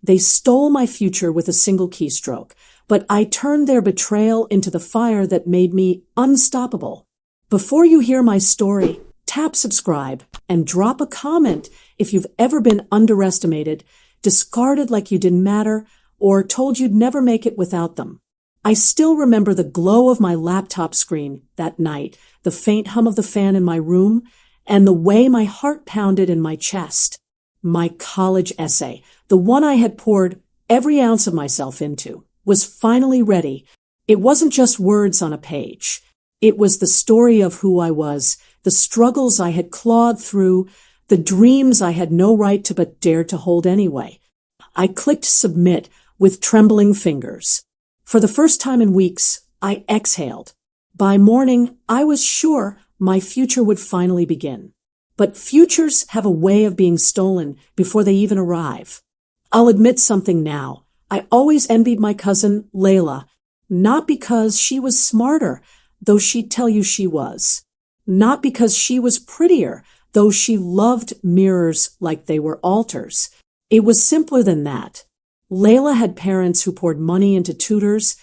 They stole my future with a single keystroke, but I turned their betrayal into the fire that made me unstoppable. Before you hear my story, tap subscribe and drop a comment if you've ever been underestimated, discarded like you didn't matter, or told you'd never make it without them. I still remember the glow of my laptop screen that night, the faint hum of the fan in my room, and the way my heart pounded in my chest. My college essay, the one I had poured every ounce of myself into, was finally ready. It wasn't just words on a page. It was the story of who I was, the struggles I had clawed through, the dreams I had no right to but dared to hold anyway. I clicked submit with trembling fingers. For the first time in weeks, I exhaled. By morning, I was sure my future would finally begin. But futures have a way of being stolen before they even arrive. I'll admit something now. I always envied my cousin, Layla, not because she was smarter, though she'd tell you she was. Not because she was prettier, though she loved mirrors like they were altars. It was simpler than that. Layla had parents who poured money into tutors,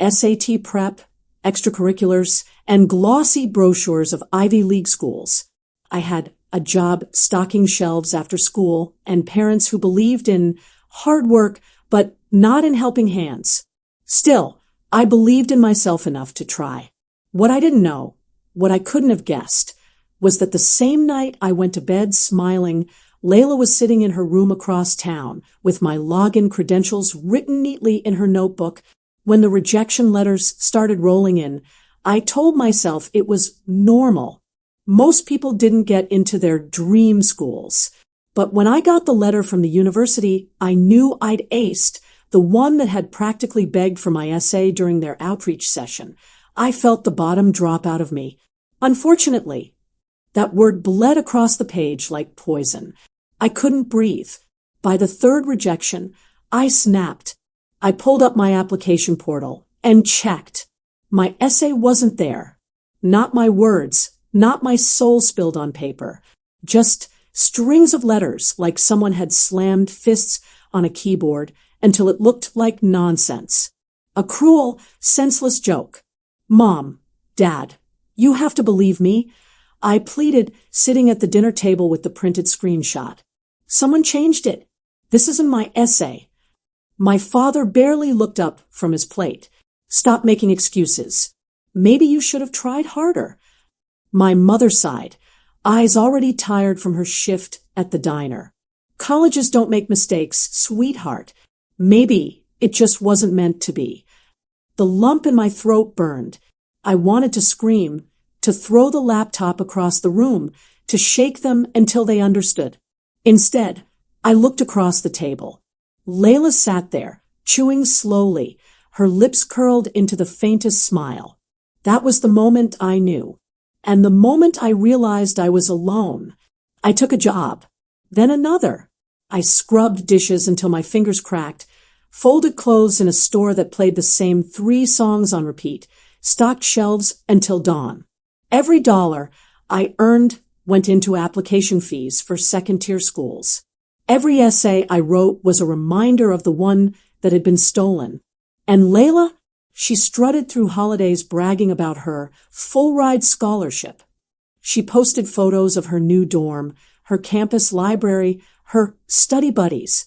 SAT prep, extracurriculars, and glossy brochures of Ivy League schools. I had a job stocking shelves after school and parents who believed in hard work but not in helping hands. Still, I believed in myself enough to try. What I didn't know, what I couldn't have guessed, was that the same night I went to bed smiling, Layla was sitting in her room across town with my login credentials written neatly in her notebook. When the rejection letters started rolling in, I told myself it was normal. Most people didn't get into their dream schools. But when I got the letter from the university, I knew I'd aced, the one that had practically begged for my essay during their outreach session. I felt the bottom drop out of me. Unfortunately, that word bled across the page like poison. I couldn't breathe. By the third rejection, I snapped. I pulled up my application portal and checked. My essay wasn't there. Not my words, not my soul spilled on paper. Just strings of letters like someone had slammed fists on a keyboard until it looked like nonsense. A cruel, senseless joke. Mom, Dad, you have to believe me. I pleaded, sitting at the dinner table with the printed screenshot. Someone changed it. This isn't my essay. My father barely looked up from his plate. Stop making excuses. Maybe you should have tried harder. My mother sighed, eyes already tired from her shift at the diner. Colleges don't make mistakes, sweetheart. Maybe it just wasn't meant to be. The lump in my throat burned. I wanted to scream, to throw the laptop across the room, to shake them until they understood. Instead, I looked across the table. Layla sat there, chewing slowly, her lips curled into the faintest smile. That was the moment I knew. And the moment I realized I was alone. I took a job, then another. I scrubbed dishes until my fingers cracked, folded clothes in a store that played the same 3 songs on repeat, stocked shelves until dawn. Every dollar I earned went into application fees for second-tier schools. Every essay I wrote was a reminder of the one that had been stolen. And Layla? She strutted through holidays bragging about her full-ride scholarship. She posted photos of her new dorm, her campus library, her study buddies.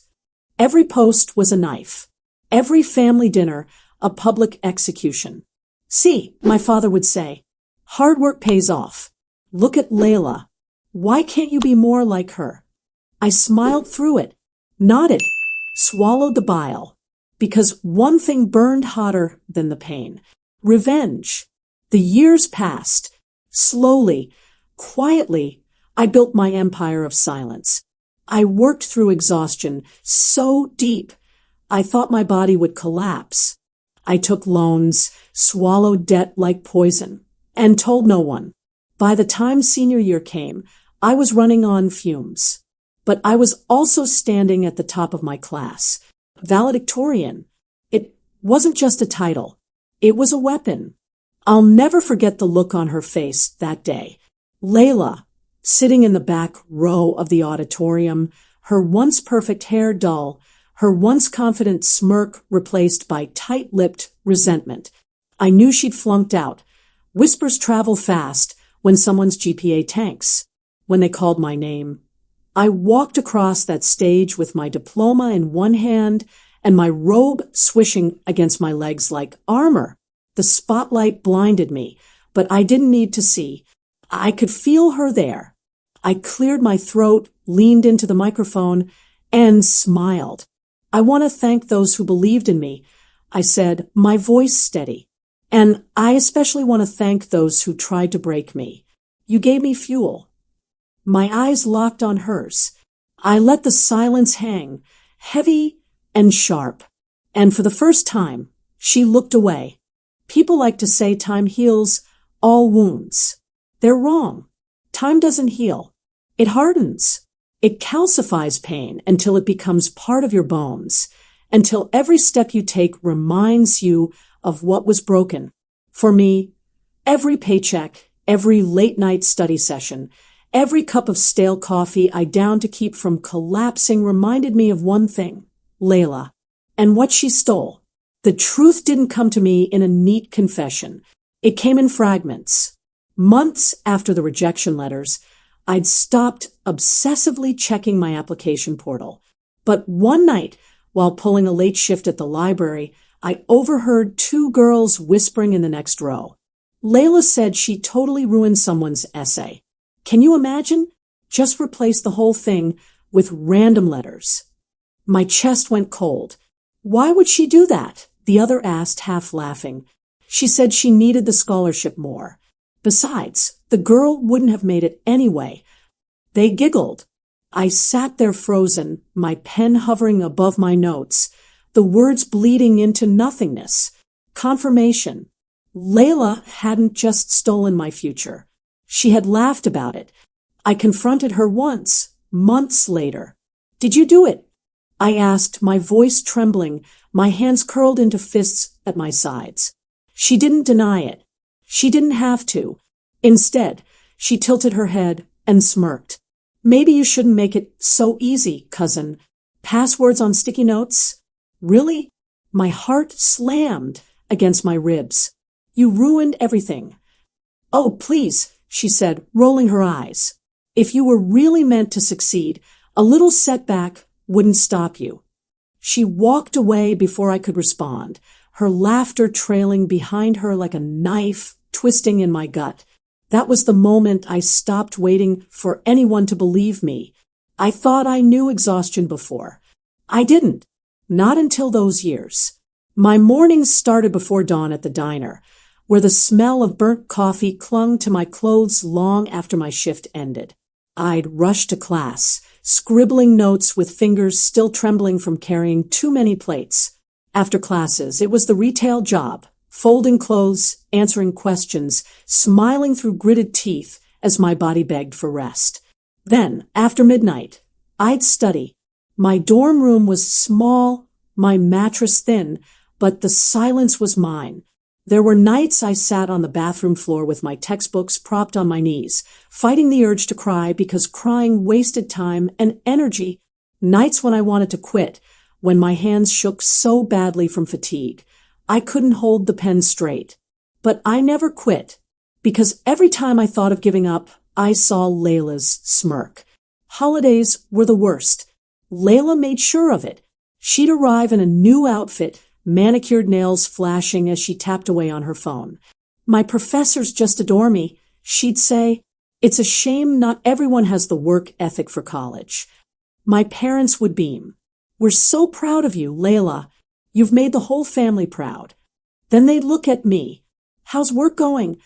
Every post was a knife. Every family dinner, a public execution. See, my father would say, hard work pays off. Look at Layla. Why can't you be more like her? I smiled through it, nodded, swallowed the bile. Because one thing burned hotter than the pain. Revenge. The years passed. Slowly, quietly, I built my empire of silence. I worked through exhaustion so deep, I thought my body would collapse. I took loans, swallowed debt like poison, and told no one. By the time senior year came, I was running on fumes. But I was also standing at the top of my class. Valedictorian. It wasn't just a title. It was a weapon. I'll never forget the look on her face that day. Layla, sitting in the back row of the auditorium, her once perfect hair dull, her once confident smirk replaced by tight-lipped resentment. I knew she'd flunked out. Whispers travel fast when someone's GPA tanks. When they called my name, I walked across that stage with my diploma in one hand and my robe swishing against my legs like armor. The spotlight blinded me, but I didn't need to see. I could feel her there. I cleared my throat, leaned into the microphone, and smiled. I want to thank those who believed in me, I said, my voice steady. And I especially want to thank those who tried to break me. You gave me fuel. My eyes locked on hers. I let the silence hang, heavy and sharp. And for the first time, she looked away. People like to say time heals all wounds. They're wrong. Time doesn't heal. It hardens. It calcifies pain until it becomes part of your bones, until every step you take reminds you of what was broken. For me, every paycheck, every late-night study session, every cup of stale coffee I downed to keep from collapsing reminded me of one thing, Layla, and what she stole. The truth didn't come to me in a neat confession. It came in fragments. Months after the rejection letters, I'd stopped obsessively checking my application portal. But one night, while pulling a late shift at the library, I overheard two girls whispering in the next row. Layla said she totally ruined someone's essay. Can you imagine? Just replace the whole thing with random letters. My chest went cold. Why would she do that? The other asked, half laughing. She said she needed the scholarship more. Besides, the girl wouldn't have made it anyway. They giggled. I sat there frozen, my pen hovering above my notes, the words bleeding into nothingness. Confirmation. Layla hadn't just stolen my future. She had laughed about it. I confronted her once, months later. Did you do it? I asked, my voice trembling, my hands curled into fists at my sides. She didn't deny it. She didn't have to. Instead, she tilted her head and smirked. Maybe you shouldn't make it so easy, cousin. Passwords on sticky notes? Really? My heart slammed against my ribs. You ruined everything. Oh, please, she said, rolling her eyes. If you were really meant to succeed, a little setback wouldn't stop you. She walked away before I could respond, her laughter trailing behind her like a knife twisting in my gut. That was the moment I stopped waiting for anyone to believe me. I thought I knew exhaustion before. I didn't. Not until those years. My mornings started before dawn at the diner, where the smell of burnt coffee clung to my clothes long after my shift ended. I'd rush to class, scribbling notes with fingers still trembling from carrying too many plates. After classes, it was the retail job, folding clothes, answering questions, smiling through gritted teeth as my body begged for rest. Then, after midnight, I'd study. My dorm room was small, my mattress thin, but the silence was mine. There were nights I sat on the bathroom floor with my textbooks propped on my knees, fighting the urge to cry because crying wasted time and energy. Nights when I wanted to quit, when my hands shook so badly from fatigue. I couldn't hold the pen straight. But I never quit, because every time I thought of giving up, I saw Layla's smirk. Holidays were the worst. Layla made sure of it. She'd arrive in a new outfit, manicured nails flashing as she tapped away on her phone. My professors just adore me. She'd say, it's a shame not everyone has the work ethic for college. My parents would beam. We're so proud of you, Layla. You've made the whole family proud. Then they'd look at me. How's work going?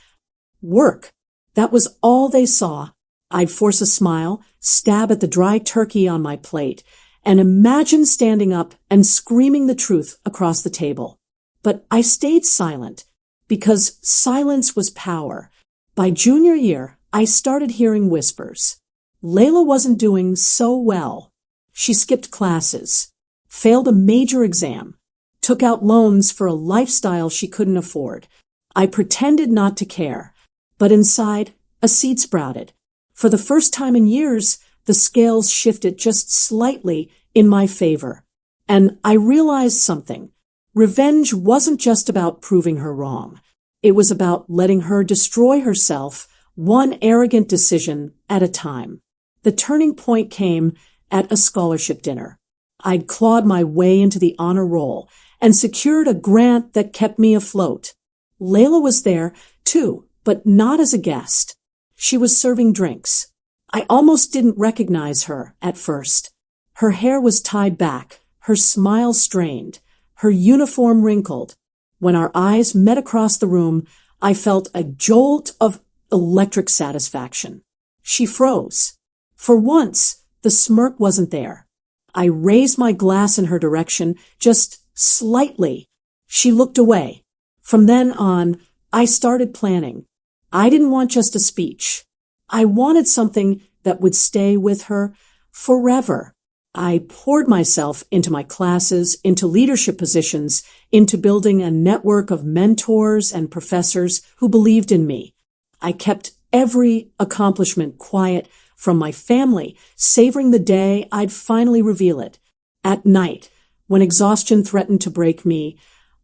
Work. That was all they saw. I'd force a smile, stab at the dry turkey on my plate, and imagine standing up and screaming the truth across the table. But I stayed silent, because silence was power. By junior year, I started hearing whispers. Layla wasn't doing so well. She skipped classes, failed a major exam, took out loans for a lifestyle she couldn't afford. I pretended not to care, but inside, a seed sprouted. For the first time in years, the scales shifted just slightly in my favor. And I realized something. Revenge wasn't just about proving her wrong. It was about letting her destroy herself, one arrogant decision at a time. The turning point came at a scholarship dinner. I'd clawed my way into the honor roll and secured a grant that kept me afloat. Layla was there, too, but not as a guest. She was serving drinks. I almost didn't recognize her at first. Her hair was tied back, her smile strained, her uniform wrinkled. When our eyes met across the room, I felt a jolt of electric satisfaction. She froze. For once, the smirk wasn't there. I raised my glass in her direction, just slightly. She looked away. From then on, I started planning. I didn't want just a speech. I wanted something that would stay with her forever. I poured myself into my classes, into leadership positions, into building a network of mentors and professors who believed in me. I kept every accomplishment quiet from my family, savoring the day I'd finally reveal it. At night, when exhaustion threatened to break me,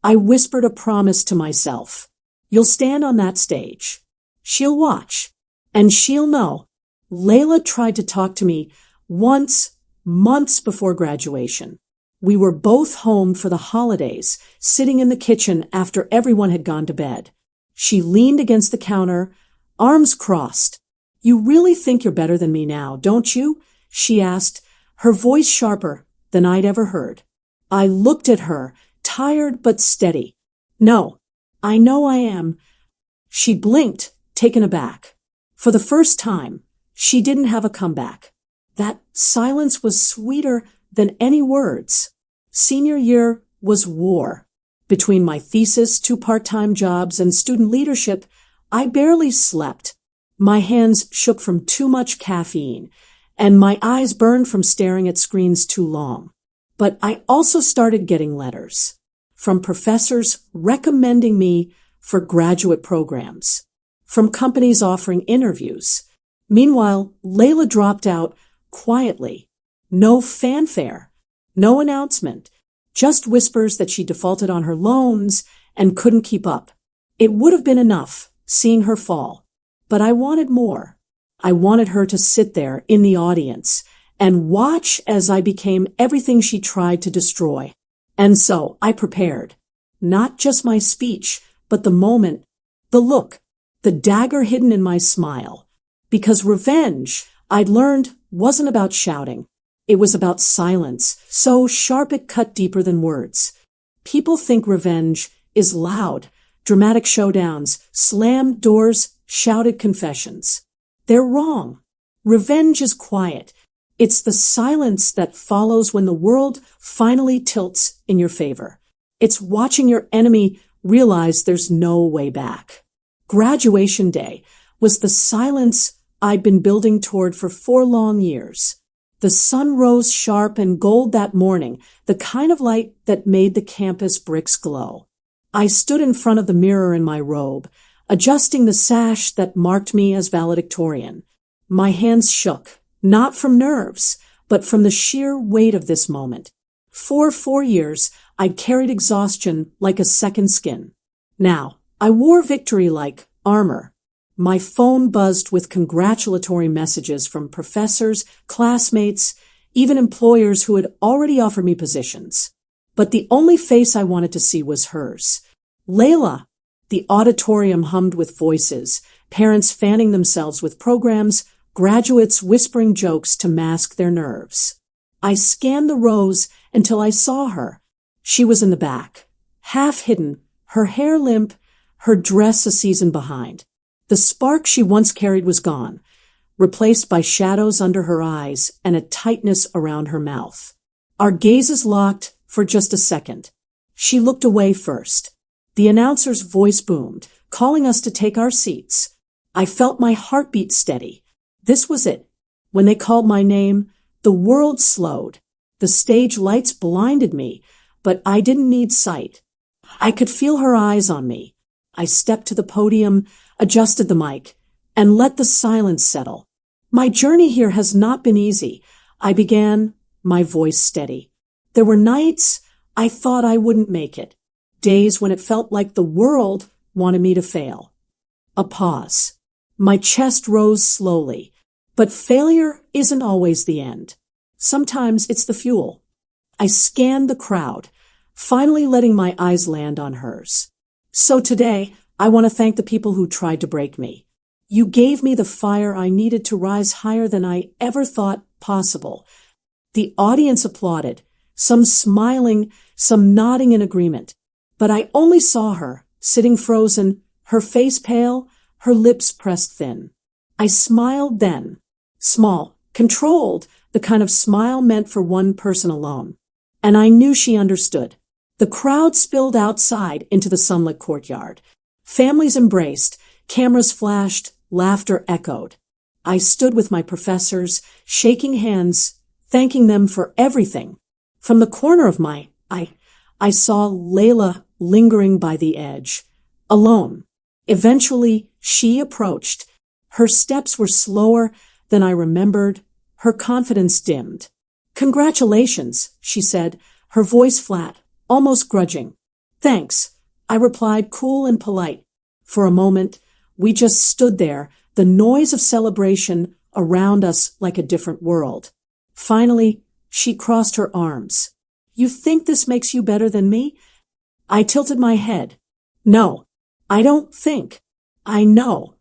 I whispered a promise to myself. You'll stand on that stage. She'll watch. And she'll know. Layla tried to talk to me once, months before graduation. We were both home for the holidays, sitting in the kitchen after everyone had gone to bed. She leaned against the counter, arms crossed. You really think you're better than me now, don't you? She asked, her voice sharper than I'd ever heard. I looked at her, tired but steady. No, I know I am. She blinked, taken aback. For the first time, she didn't have a comeback. That silence was sweeter than any words. Senior year was war. Between my thesis, 2 part-time jobs, and student leadership, I barely slept. My hands shook from too much caffeine, and my eyes burned from staring at screens too long. But I also started getting letters from professors recommending me for graduate programs, from companies offering interviews. Meanwhile, Layla dropped out quietly. No fanfare, no announcement, just whispers that she defaulted on her loans and couldn't keep up. It would have been enough, seeing her fall. But I wanted more. I wanted her to sit there in the audience and watch as I became everything she tried to destroy. And so I prepared. Not just my speech, but the moment, the look, the dagger hidden in my smile. Because revenge, I'd learned, wasn't about shouting. It was about silence, so sharp it cut deeper than words. People think revenge is loud, dramatic showdowns, slammed doors, shouted confessions. They're wrong. Revenge is quiet. It's the silence that follows when the world finally tilts in your favor. It's watching your enemy realize there's no way back. Graduation day was the silence I'd been building toward for 4 long years. The sun rose sharp and gold that morning, the kind of light that made the campus bricks glow. I stood in front of the mirror in my robe, adjusting the sash that marked me as valedictorian. My hands shook, not from nerves, but from the sheer weight of this moment. For 4 years, I'd carried exhaustion like a second skin. Now, I wore victory like armor. My phone buzzed with congratulatory messages from professors, classmates, even employers who had already offered me positions. But the only face I wanted to see was hers. Layla. The auditorium hummed with voices, parents fanning themselves with programs, graduates whispering jokes to mask their nerves. I scanned the rows until I saw her. She was in the back, half hidden, her hair limp, her dress a season behind. The spark she once carried was gone, replaced by shadows under her eyes and a tightness around her mouth. Our gazes locked for just a second. She looked away first. The announcer's voice boomed, calling us to take our seats. I felt my heartbeat steady. This was it. When they called my name, the world slowed. The stage lights blinded me, but I didn't need sight. I could feel her eyes on me. I stepped to the podium, adjusted the mic, and let the silence settle. My journey here has not been easy. I began, my voice steady. There were nights I thought I wouldn't make it. Days when it felt like the world wanted me to fail. A pause. My chest rose slowly. But failure isn't always the end. Sometimes it's the fuel. I scanned the crowd, finally letting my eyes land on hers. So today, I want to thank the people who tried to break me. You gave me the fire I needed to rise higher than I ever thought possible. The audience applauded, some smiling, some nodding in agreement. But I only saw her, sitting frozen, her face pale, her lips pressed thin. I smiled then. Small, controlled, the kind of smile meant for one person alone. And I knew she understood. The crowd spilled outside into the sunlit courtyard. Families embraced, cameras flashed, laughter echoed. I stood with my professors, shaking hands, thanking them for everything. From the corner of my eye, I saw Layla lingering by the edge, alone. Eventually, she approached. Her steps were slower than I remembered. Her confidence dimmed. "Congratulations," she said, her voice flat, almost grudging. "Thanks," I replied, cool and polite. For a moment, we just stood there, the noise of celebration around us like a different world. Finally, she crossed her arms. "You think this makes you better than me?" I tilted my head. "No, I don't think. I know."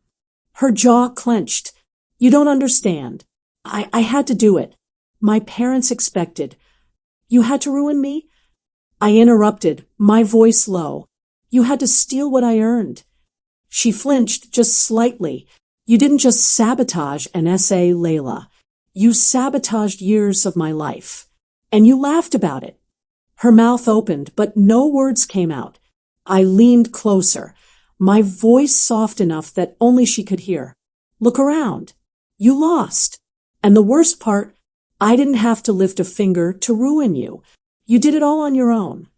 Her jaw clenched. "You don't understand. I had to do it. My parents expected." "You had to ruin me?" I interrupted, my voice low. "You had to steal what I earned." She flinched just slightly. "You didn't just sabotage an essay, Layla. You sabotaged years of my life. And you laughed about it." Her mouth opened, but no words came out. I leaned closer, my voice soft enough that only she could hear. "Look around. You lost. And the worst part, I didn't have to lift a finger to ruin you. You did it all on your own."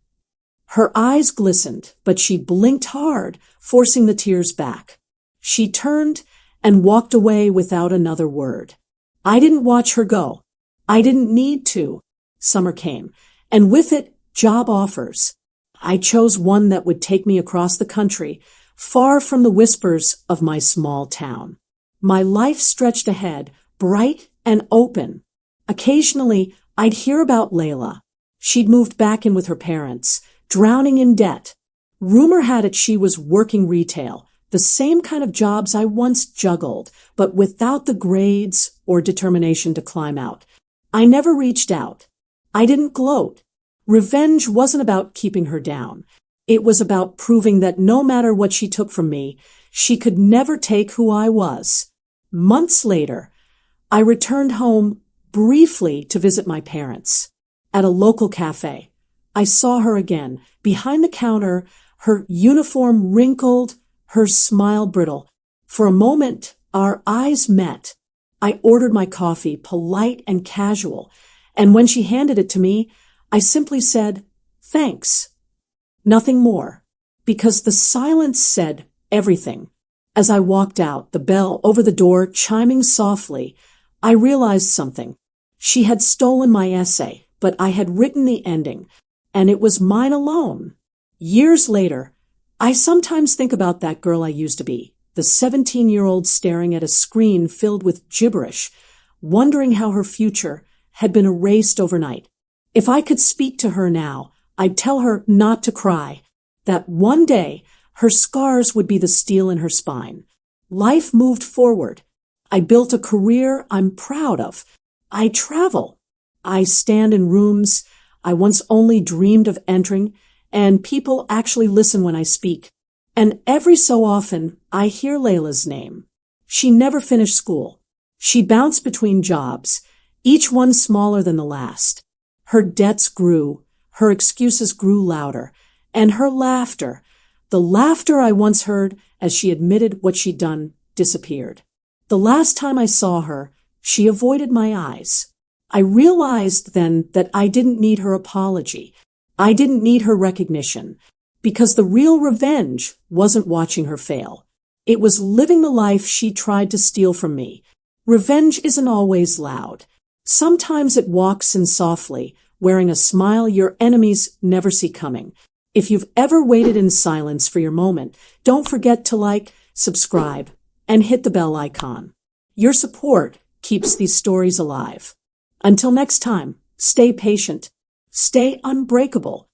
Her eyes glistened, but she blinked hard, forcing the tears back. She turned and walked away without another word. I didn't watch her go. I didn't need to. Summer came, and with it, job offers. I chose one that would take me across the country, far from the whispers of my small town. My life stretched ahead, bright and open. Occasionally, I'd hear about Layla. She'd moved back in with her parents, drowning in debt. Rumor had it she was working retail, the same kind of jobs I once juggled, but without the grades or determination to climb out. I never reached out. I didn't gloat. Revenge wasn't about keeping her down. It was about proving that no matter what she took from me, she could never take who I was. Months later, I returned home briefly to visit my parents. At a local cafe, I saw her again, behind the counter, her uniform wrinkled, her smile brittle. For a moment, our eyes met. I ordered my coffee, polite and casual, and when she handed it to me, I simply said, "Thanks." Nothing more, because the silence said everything. As I walked out, the bell over the door chiming softly, I realized something. She had stolen my essay, but I had written the ending, and it was mine alone. Years later, I sometimes think about that girl I used to be, the 17-year-old staring at a screen filled with gibberish, wondering how her future had been erased overnight. If I could speak to her now, I'd tell her not to cry, that one day her scars would be the steel in her spine. Life moved forward. I built a career I'm proud of. I travel. I stand in rooms I once only dreamed of entering, and people actually listen when I speak. And every so often, I hear Layla's name. She never finished school. She bounced between jobs, each one smaller than the last. Her debts grew, her excuses grew louder, and her laughter, the laughter I once heard as she admitted what she'd done, disappeared. The last time I saw her, she avoided my eyes. I realized then that I didn't need her apology. I didn't need her recognition, because the real revenge wasn't watching her fail. It was living the life she tried to steal from me. Revenge isn't always loud. Sometimes it walks in softly, wearing a smile your enemies never see coming. If you've ever waited in silence for your moment, don't forget to like, subscribe, and hit the bell icon. Your support keeps these stories alive. Until next time, stay patient, stay unbreakable,